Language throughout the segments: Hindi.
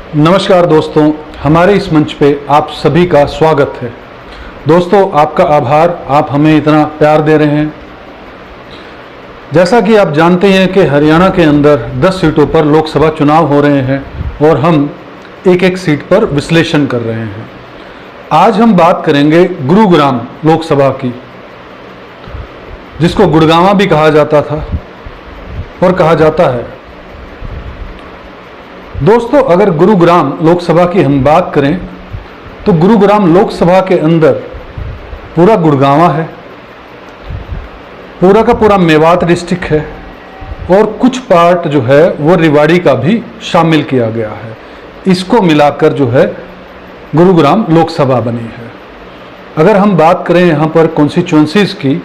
नमस्कार दोस्तों, हमारे इस मंच पे आप सभी का स्वागत है। दोस्तों, आपका आभार, आप हमें इतना प्यार दे रहे हैं। जैसा कि आप जानते हैं कि हरियाणा के अंदर 10 सीटों पर लोकसभा चुनाव हो रहे हैं और हम एक एक सीट पर विश्लेषण कर रहे हैं। आज हम बात करेंगे गुरुग्राम लोकसभा की, जिसको गुड़गांवा भी कहा जाता था और कहा जाता है। दोस्तों, अगर गुरुग्राम लोकसभा की हम बात करें तो गुरुग्राम लोकसभा के अंदर पूरा गुड़गांवा है, पूरा का पूरा मेवात डिस्ट्रिक्ट है और कुछ पार्ट जो है वो रेवाड़ी का भी शामिल किया गया है। इसको मिलाकर जो है गुरुग्राम लोकसभा बनी है। अगर हम बात करें यहाँ पर कॉन्स्टिट्यूएंसीज की,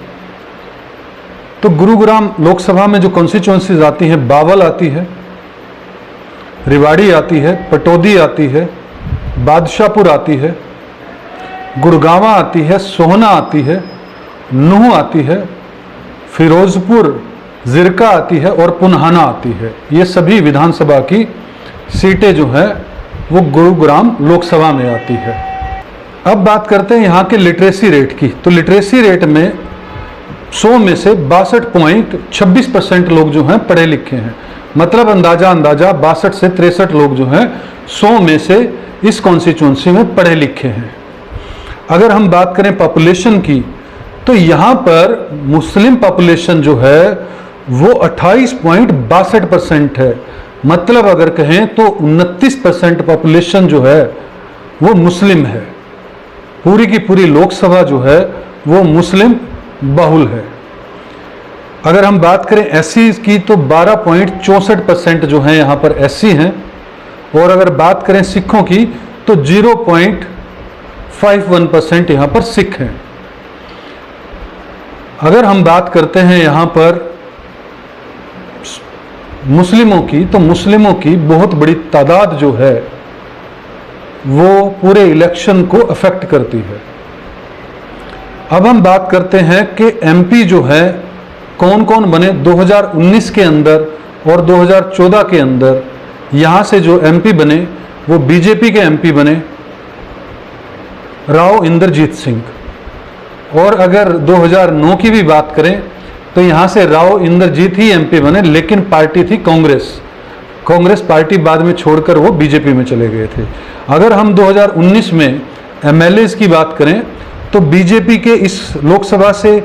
तो गुरुग्राम लोकसभा में जो कॉन्स्टिट्यूएंसीज आती हैं, बावल आती है, रेवाड़ी आती है, पटौदी आती है, बादशाहपुर आती है, गुड़गांवा आती है, सोहना आती है, नूह आती है, फिरोजपुर, जिरका आती है और पुन्हाना आती है। ये सभी विधानसभा की सीटें जो हैं वो गुरुग्राम लोकसभा में आती है। अब बात करते हैं यहाँ के लिटरेसी रेट की। तो लिटरेसी रेट में 100 में से 62.26% लोग जो हैं पढ़े लिखे हैं। मतलब अंदाजा 62 से 63 लोग जो हैं 100 में से इस कॉन्स्टिट्यूंसी में पढ़े लिखे हैं। अगर हम बात करें पॉपुलेशन की, तो यहाँ पर मुस्लिम पॉपुलेशन जो है वो 28.62% है। मतलब अगर कहें तो 29% पॉपुलेशन जो है वो मुस्लिम है। पूरी की पूरी लोकसभा जो है वो मुस्लिम बहुल है। अगर हम बात करें एससी की, तो 12.64% जो है यहाँ पर एससी हैं। और अगर बात करें सिखों की, तो 0.51% यहाँ पर सिख हैं। अगर हम बात करते हैं यहाँ पर मुस्लिमों की, तो मुस्लिमों की बहुत बड़ी तादाद जो है वो पूरे इलेक्शन को अफेक्ट करती है। अब हम बात करते हैं कि एमपी जो है कौन कौन बने 2019 के अंदर और 2014 के अंदर। यहाँ से जो एमपी बने वो बीजेपी के एमपी बने, राव इंद्रजीत सिंह। और अगर 2009 की भी बात करें तो यहाँ से राव इंद्रजीत ही एमपी बने, लेकिन पार्टी थी कांग्रेस पार्टी बाद में छोड़कर वो बीजेपी में चले गए थे। अगर हम 2019 में एमएलएज की बात करें तो बीजेपी के इस लोकसभा से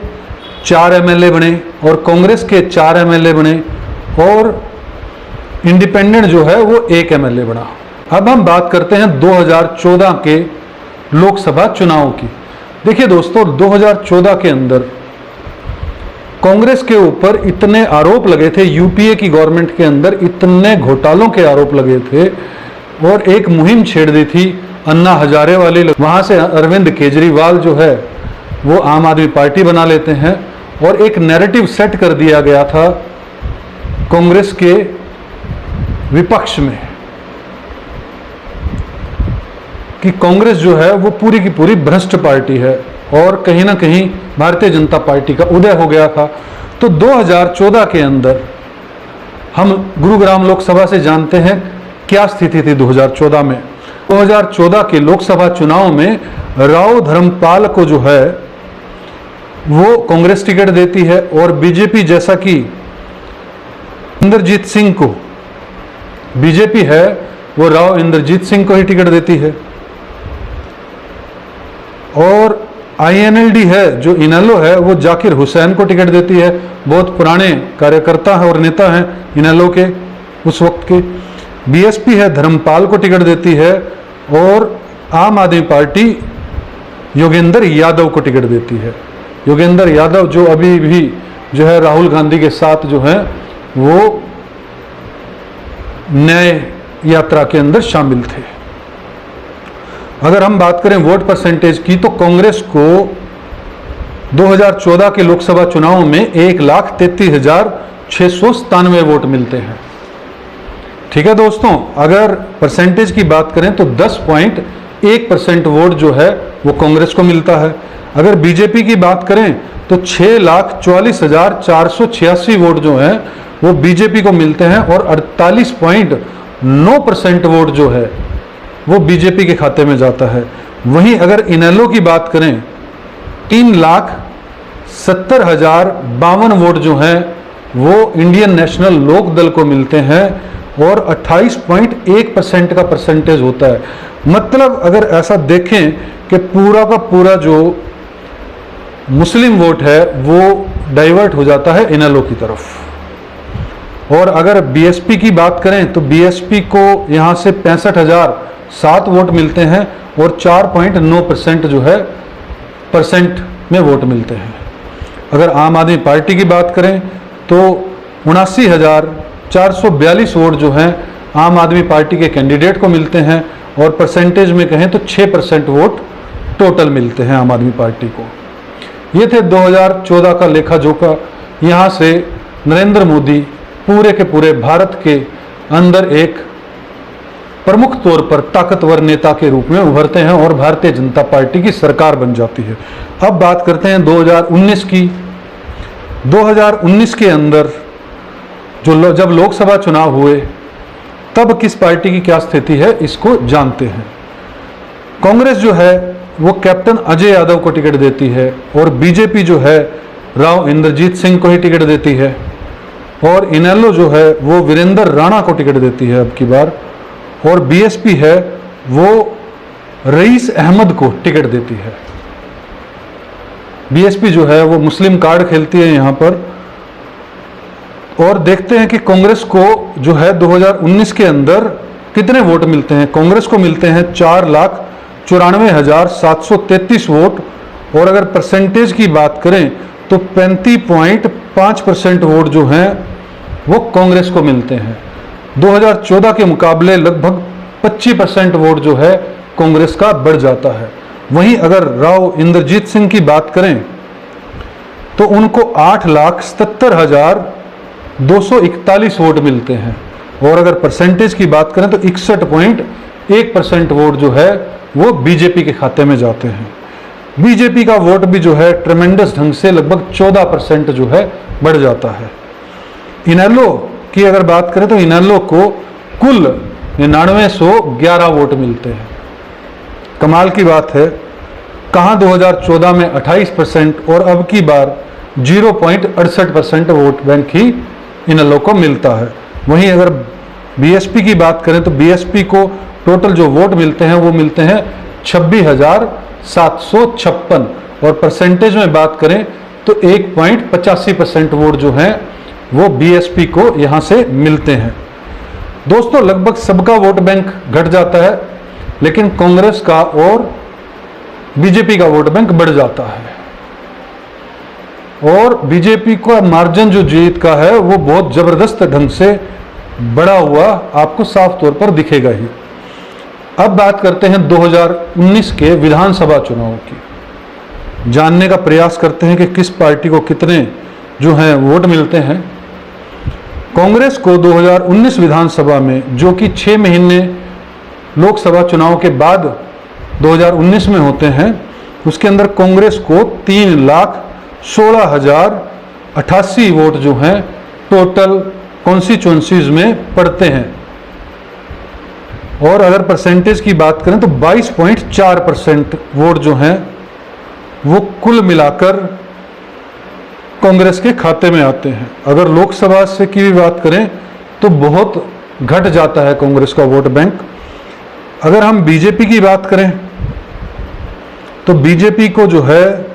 4 एमएलए बने और कांग्रेस के 4 एमएलए बने और इंडिपेंडेंट जो है वो 1 एमएलए बना। अब हम बात करते हैं 2014 के लोकसभा चुनाव की। देखिए दोस्तों, 2014 के अंदर कांग्रेस के ऊपर इतने आरोप लगे थे, यूपीए की गवर्नमेंट के अंदर इतने घोटालों के आरोप लगे थे और एक मुहिम छेड़ दी थी अन्ना हजारे वाली। वहां से अरविंद केजरीवाल जो है वो आम आदमी पार्टी बना लेते हैं और एक नैरेटिव सेट कर दिया गया था कांग्रेस के विपक्ष में कि कांग्रेस जो है वो पूरी की पूरी भ्रष्ट पार्टी है और कहीं ना कहीं भारतीय जनता पार्टी का उदय हो गया था। तो 2014 के अंदर हम गुरुग्राम लोकसभा से जानते हैं क्या स्थिति थी 2014 में। 2014 के लोकसभा चुनाव में राव धर्मपाल को जो है वो कांग्रेस टिकट देती है और बीजेपी, जैसा कि इंद्रजीत सिंह को बीजेपी है वो राव इंद्रजीत सिंह को ही टिकट देती है। और आईएनएलडी है जो इनेलो है वो जाकिर हुसैन को टिकट देती है। बहुत पुराने कार्यकर्ता हैं और नेता हैं इनेलो के उस वक्त के। बीएसपी है धर्मपाल को टिकट देती है और आम आदमी पार्टी योगेंद्र यादव को टिकट देती है। योगेंद्र यादव जो अभी भी जो है राहुल गांधी के साथ जो है वो न्याय यात्रा के अंदर शामिल थे। अगर हम बात करें वोट परसेंटेज की, तो कांग्रेस को 2014 के लोकसभा चुनाव में 1,33,697 वोट मिलते हैं। ठीक है दोस्तों, अगर परसेंटेज की बात करें तो 10.1% वोट जो है वो कांग्रेस को मिलता है। अगर बीजेपी की बात करें तो 6,44,486 वोट जो है वो बीजेपी को मिलते हैं और 48.9% वोट जो है वो बीजेपी के खाते में जाता है। वहीं अगर इनेलो की बात करें, 3,70,052 वोट जो हैं वो इंडियन नेशनल लोक दल को मिलते हैं और 28.1% का परसेंटेज होता है। मतलब अगर ऐसा देखें कि पूरा का पूरा जो मुस्लिम वोट है वो डाइवर्ट हो जाता है इनेलो की तरफ। और अगर बीएसपी की बात करें तो बीएसपी को यहाँ से 65,007 वोट मिलते हैं और 4.9% जो है परसेंट में वोट मिलते हैं। अगर आम आदमी पार्टी की बात करें तो 79,442 वोट जो हैं आम आदमी पार्टी के कैंडिडेट को मिलते हैं और परसेंटेज में कहें तो 6% वोट टोटल मिलते हैं आम आदमी पार्टी को। ये थे 2014 का लेखा जोखा। यहाँ से नरेंद्र मोदी पूरे के पूरे भारत के अंदर एक प्रमुख तौर पर ताकतवर नेता के रूप में उभरते हैं और भारतीय जनता पार्टी की सरकार बन जाती है। अब बात करते हैं 2019 की। 2019 के अंदर जब लोकसभा चुनाव हुए तब किस पार्टी की क्या स्थिति है इसको जानते हैं। कांग्रेस जो है वो कैप्टन अजय यादव को टिकट देती है और बीजेपी जो है राव इंद्रजीत सिंह को ही टिकट देती है और इनेलो जो है वो वीरेंद्र राणा को टिकट देती है अब की बार, और बीएसपी है वो रईस अहमद को टिकट देती है। बीएसपी जो है वो मुस्लिम कार्ड खेलती है यहाँ पर। और देखते हैं कि कांग्रेस को जो है 2019 के अंदर कितने वोट मिलते हैं। कांग्रेस को मिलते हैं 4,94,733 वोट और अगर परसेंटेज की बात करें तो 35.5% वोट जो हैं वो कांग्रेस को मिलते हैं। 2014 के मुकाबले लगभग 25% वोट जो है कांग्रेस का बढ़ जाता है। वहीं अगर राव इंद्रजीत सिंह की बात करें तो उनको 8,77,241 वोट मिलते हैं और अगर परसेंटेज की बात करें तो 61.1% वोट जो है वो बीजेपी के खाते में जाते हैं। बीजेपी का वोट भी जो है ट्रेमेंडस ढंग से लगभग 14% जो है बढ़ जाता है। इनेलो की अगर बात करें तो इनेलो को कुल 9911 वोट मिलते हैं। कमाल की बात है, कहाँ 2014 में 28% और अब की बार 0.68% वोट बैंक ही इनेलो को मिलता है। वहीं अगर बीएसपी की बात करें तो बीएसपी को टोटल जो वोट मिलते हैं वो मिलते हैं 26,756 और परसेंटेज में बात करें तो 1.85% वोट जो हैं वो बीएसपी को यहाँ से मिलते हैं। दोस्तों लगभग सबका वोट बैंक घट जाता है लेकिन कांग्रेस का और बीजेपी का वोट बैंक बढ़ जाता है और बीजेपी का मार्जिन जो जीत का है वो बहुत जबरदस्त ढंग से बढ़ा हुआ आपको साफ तौर पर दिखेगा ही। अब बात करते हैं 2019 के विधानसभा चुनाव की। जानने का प्रयास करते हैं कि किस पार्टी को कितने जो हैं वोट मिलते हैं। कांग्रेस को 2019 विधानसभा में, जो कि 6 महीने लोकसभा चुनाव के बाद 2019 में होते हैं, उसके अंदर कांग्रेस को 3,16,088 वोट जो हैं टोटल कॉन्स्टिट्यूएंसीज में पड़ते हैं और अगर परसेंटेज की बात करें तो 22.4% वोट जो हैं वो कुल मिलाकर कांग्रेस के खाते में आते हैं। अगर लोकसभा से की भी बात करें तो बहुत घट जाता है कांग्रेस का वोट बैंक। अगर हम बीजेपी की बात करें तो बीजेपी को जो है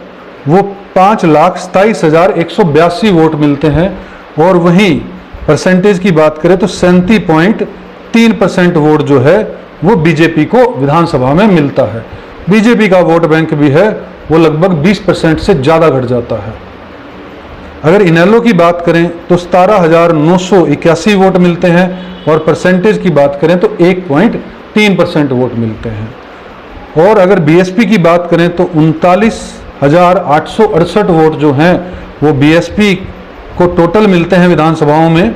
वो 5,27,182 वोट मिलते हैं और वहीं परसेंटेज की बात करें तो 37.3% वोट जो है वो बीजेपी को विधानसभा में मिलता है। बीजेपी का वोट बैंक भी है वो लगभग 20% से ज़्यादा घट जाता है। अगर इनेलो की बात करें तो 17,981 वोट मिलते हैं और परसेंटेज की बात करें तो 1.3% वोट मिलते हैं और अगर बीएसपी की बात करें तो 39,868 वोट जो हैं वो बीएसपी को टोटल मिलते हैं विधानसभाओं में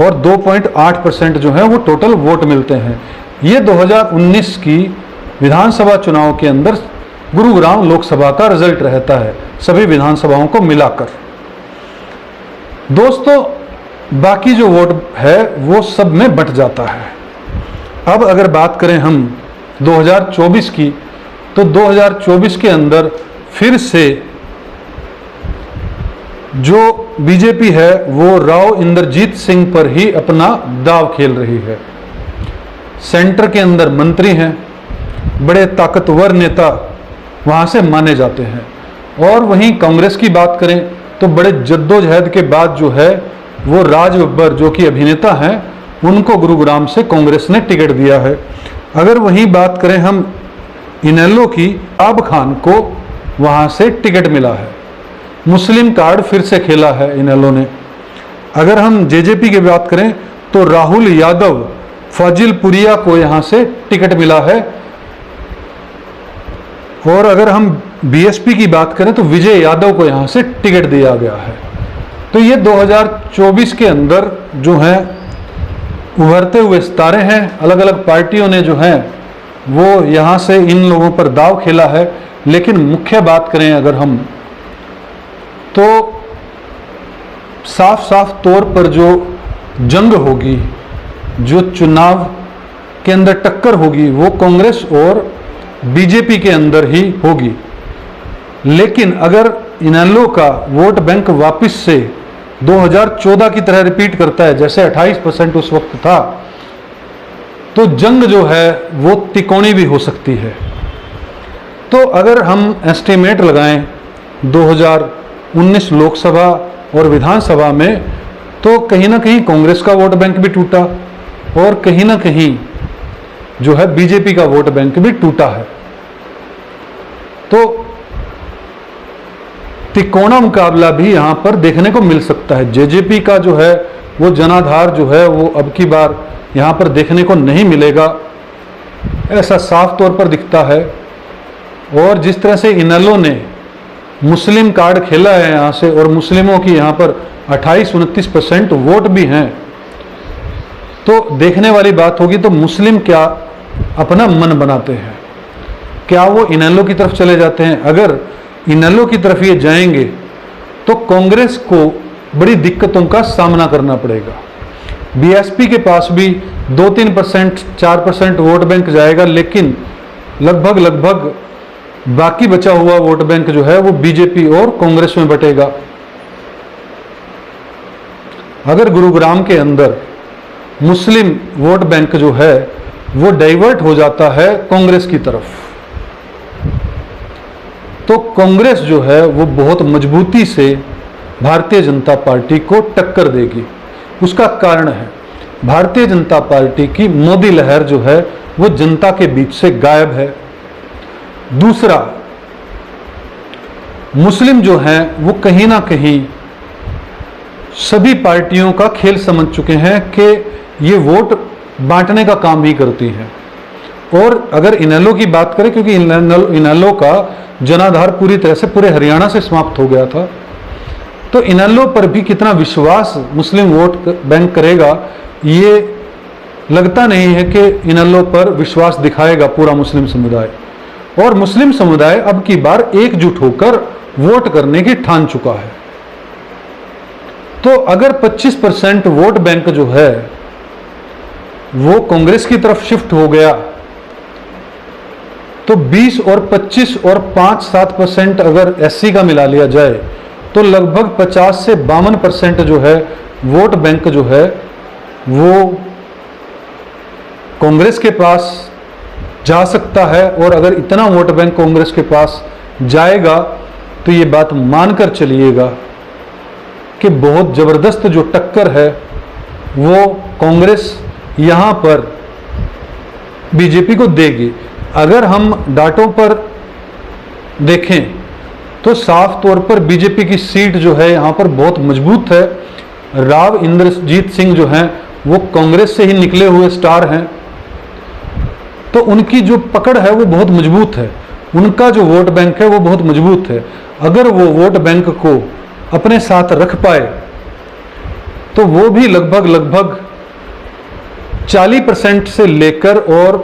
और 2.8% जो है वो टोटल वोट मिलते हैं। ये 2019 की विधानसभा चुनाव के अंदर गुरुग्राम लोकसभा का रिजल्ट रहता है सभी विधानसभाओं को मिलाकर। दोस्तों बाकी जो वोट है वो सब में बंट जाता है। अब अगर बात करें हम 2024 की, तो 2024 के अंदर फिर से जो बीजेपी है वो राव इंद्रजीत सिंह पर ही अपना दाव खेल रही है। सेंटर के अंदर मंत्री हैं, बड़े ताकतवर नेता वहां से माने जाते हैं। और वहीं कांग्रेस की बात करें तो बड़े जद्दोजहद के बाद जो है वो राज बब्बर जो कि अभिनेता हैं, उनको गुरुग्राम से कांग्रेस ने टिकट दिया है। अगर वहीं बात करें हम इनेलो की, आब खान को वहां से टिकट मिला है। मुस्लिम कार्ड फिर से खेला है इनेलो ने। अगर हम जेजेपी की बात करें तो राहुल यादव, फाजिलपुरिया को यहां से टिकट मिला है। और अगर हम बीएसपी की बात करें तो विजय यादव को यहां से टिकट दिया गया है। तो ये 2024 के अंदर जो है उभरते हुए सितारे हैं। अलग अलग पार्टियों ने जो है वो यहाँ से इन लोगों पर दाव खेला है। लेकिन मुख्य बात करें अगर हम, तो साफ साफ तौर पर जो जंग होगी, जो चुनाव के अंदर टक्कर होगी, वो कांग्रेस और बीजेपी के अंदर ही होगी। लेकिन अगर इनेलो का वोट बैंक वापस से 2014 की तरह रिपीट करता है, जैसे 28% उस वक्त था, तो जंग जो है वो तिकोनी भी हो सकती है। तो अगर हम एस्टिमेट लगाएं 2019 लोकसभा और विधानसभा में, तो कहीं ना कहीं कांग्रेस का वोट बैंक भी टूटा और कहीं ना कहीं जो है बीजेपी का वोट बैंक भी टूटा है। तो तिकोना मुकाबला भी यहां पर देखने को मिल सकता है। जेजेपी का जो है वो जनाधार जो है वो अब की बार यहां पर देखने को नहीं मिलेगा, ऐसा साफ तौर पर दिखता है। और जिस तरह से इनेलो ने मुस्लिम कार्ड खेला है यहां से, और मुस्लिमों की यहां पर 28-29% वोट भी हैं, तो देखने वाली बात होगी तो मुस्लिम क्या अपना मन बनाते हैं, क्या वो इनेलो की तरफ चले जाते हैं। अगर इनेलो की तरफ ये जाएंगे तो कांग्रेस को बड़ी दिक्कतों का सामना करना पड़ेगा। बीएसपी के पास भी 2-3%, 4% वोट बैंक जाएगा, लेकिन लगभग बाकी बचा हुआ वोट बैंक जो है वो बीजेपी और कांग्रेस में बटेगा। अगर गुरुग्राम के अंदर मुस्लिम वोट बैंक जो है वो डाइवर्ट हो जाता है कांग्रेस की तरफ, तो कांग्रेस जो है वो बहुत मजबूती से भारतीय जनता पार्टी को टक्कर देगी। उसका कारण है भारतीय जनता पार्टी की मोदी लहर जो है वो जनता के बीच से गायब है। दूसरा, मुस्लिम जो हैं वो कहीं ना कहीं सभी पार्टियों का खेल समझ चुके हैं कि ये वोट बांटने का काम ही करती हैं। और अगर इनेलो की बात करें, क्योंकि इनेलो का जनाधार पूरी तरह से पूरे हरियाणा से समाप्त हो गया था, तो इनेलो पर भी कितना विश्वास मुस्लिम वोट बैंक करेगा, ये लगता नहीं है कि इनेलो पर विश्वास दिखाएगा पूरा मुस्लिम समुदाय। और मुस्लिम समुदाय अब की बार एकजुट होकर वोट करने की ठान चुका है। तो अगर 25% वोट बैंक जो है वो कांग्रेस की तरफ शिफ्ट हो गया, तो 20 और 25 और 5-7% अगर एससी का मिला लिया जाए तो लगभग 50 से 52% जो है वोट बैंक जो है वो कांग्रेस के पास जा सकता है। और अगर इतना वोट बैंक कांग्रेस के पास जाएगा तो ये बात मानकर चलिएगा कि बहुत जबरदस्त जो टक्कर है वो कांग्रेस यहां पर बीजेपी को देगी। अगर हम डाटों पर देखें तो साफ तौर पर बीजेपी की सीट जो है यहां पर बहुत मजबूत है। राव इंद्रजीत सिंह जो हैं वो कांग्रेस से ही निकले हुए स्टार हैं, तो उनकी जो पकड़ है वो बहुत मजबूत है, उनका जो वोट बैंक है वो बहुत मजबूत है। अगर वो वोट बैंक को अपने साथ रख पाए तो वो भी लगभग 40% से लेकर और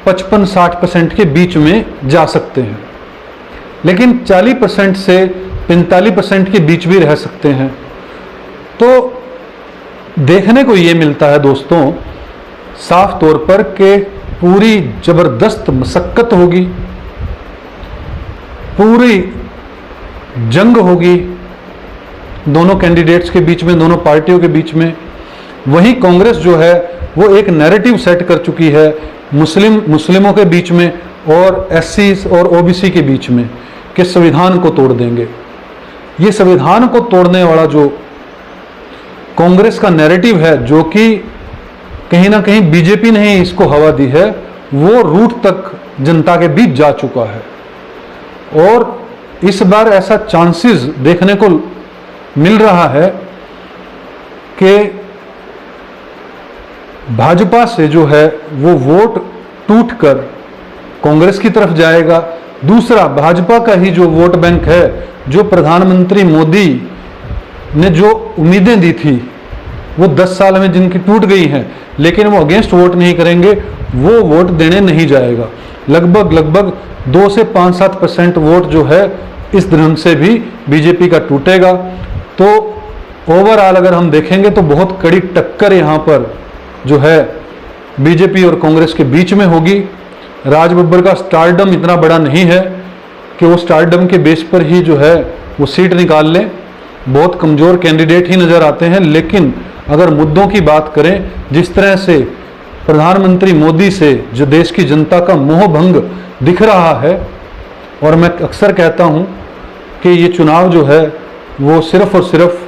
55-60% के बीच में जा सकते हैं, लेकिन 40% से 45% के बीच भी रह सकते हैं। तो देखने को ये मिलता है दोस्तों साफ तौर पर कि पूरी जबरदस्त मशक्कत होगी, पूरी जंग होगी दोनों कैंडिडेट्स के बीच में, दोनों पार्टियों के बीच में। वहीं कांग्रेस जो है वो एक नैरेटिव सेट कर चुकी है मुस्लिमों के बीच में और एससी और ओबीसी के बीच में कि संविधान को तोड़ देंगे। ये संविधान को तोड़ने वाला जो कांग्रेस का नैरेटिव है, जो कि कहीं ना कहीं बीजेपी ने ही इसको हवा दी है, वो रूट तक जनता के बीच जा चुका है। और इस बार ऐसा चांसेस देखने को मिल रहा है कि भाजपा से जो है वो वोट टूटकर कांग्रेस की तरफ जाएगा। दूसरा, भाजपा का ही जो वोट बैंक है, जो प्रधानमंत्री मोदी ने जो उम्मीदें दी थी वो 10 साल में जिनकी टूट गई हैं, लेकिन वो अगेंस्ट वोट नहीं करेंगे, वो वोट देने नहीं जाएगा। लगभग 2 से 5-7% वोट जो है इस ढंग से भी बीजेपी का टूटेगा। तो ओवरऑल अगर हम देखेंगे तो बहुत कड़ी टक्कर यहाँ पर जो है बीजेपी और कांग्रेस के बीच में होगी। राज बब्बर का स्टारडम इतना बड़ा नहीं है कि वो स्टारडम के बेस पर ही जो है वो सीट निकाल लें। बहुत कमज़ोर कैंडिडेट ही नज़र आते हैं। लेकिन अगर मुद्दों की बात करें, जिस तरह से प्रधानमंत्री मोदी से जो देश की जनता का मोह भंग दिख रहा है, और मैं अक्सर कहता हूं कि ये चुनाव जो है वो सिर्फ और सिर्फ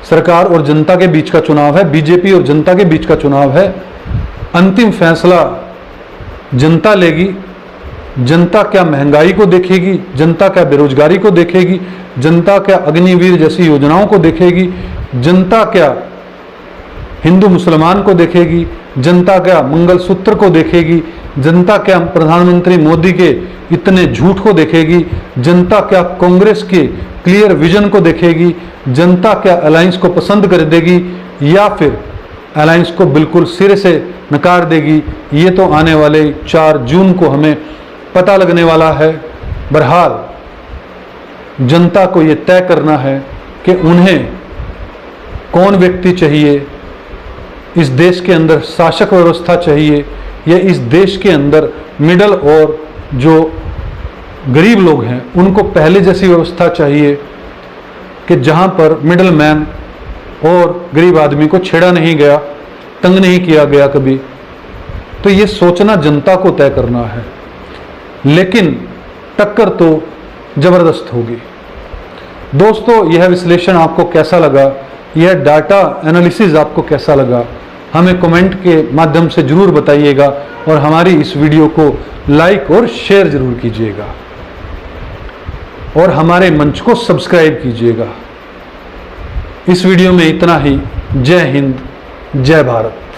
सरकार और जनता के बीच का चुनाव है, बीजेपी और जनता के बीच का चुनाव है। अंतिम फैसला जनता लेगी। जनता क्या महंगाई को देखेगी, जनता क्या बेरोजगारी को देखेगी, जनता क्या अग्निवीर जैसी योजनाओं को देखेगी, जनता क्या हिंदू मुसलमान को देखेगी, जनता क्या मंगलसूत्र को देखेगी, जनता क्या प्रधानमंत्री मोदी के इतने झूठ को देखेगी, जनता क्या कांग्रेस के क्लियर विजन को देखेगी, जनता क्या अलायंस को पसंद कर देगी या फिर अलायंस को बिल्कुल सिरे से नकार देगी, ये तो आने वाले 4 जून को हमें पता लगने वाला है। बहरहाल जनता को ये तय करना है कि उन्हें कौन व्यक्ति चाहिए, इस देश के अंदर शासक व्यवस्था चाहिए या इस देश के अंदर मिडल और जो गरीब लोग हैं उनको पहले जैसी व्यवस्था चाहिए कि जहां पर मिडल मैन और गरीब आदमी को छेड़ा नहीं गया, तंग नहीं किया गया कभी। तो ये सोचना जनता को तय करना है। लेकिन टक्कर तो जबरदस्त होगी। दोस्तों, यह विश्लेषण आपको कैसा लगा, यह डाटा एनालिसिस आपको कैसा लगा, हमें कमेंट के माध्यम से जरूर बताइएगा और हमारी इस वीडियो को लाइक और शेयर जरूर कीजिएगा और हमारे मंच को सब्सक्राइब कीजिएगा। इस वीडियो में इतना ही। जय हिंद, जय भारत।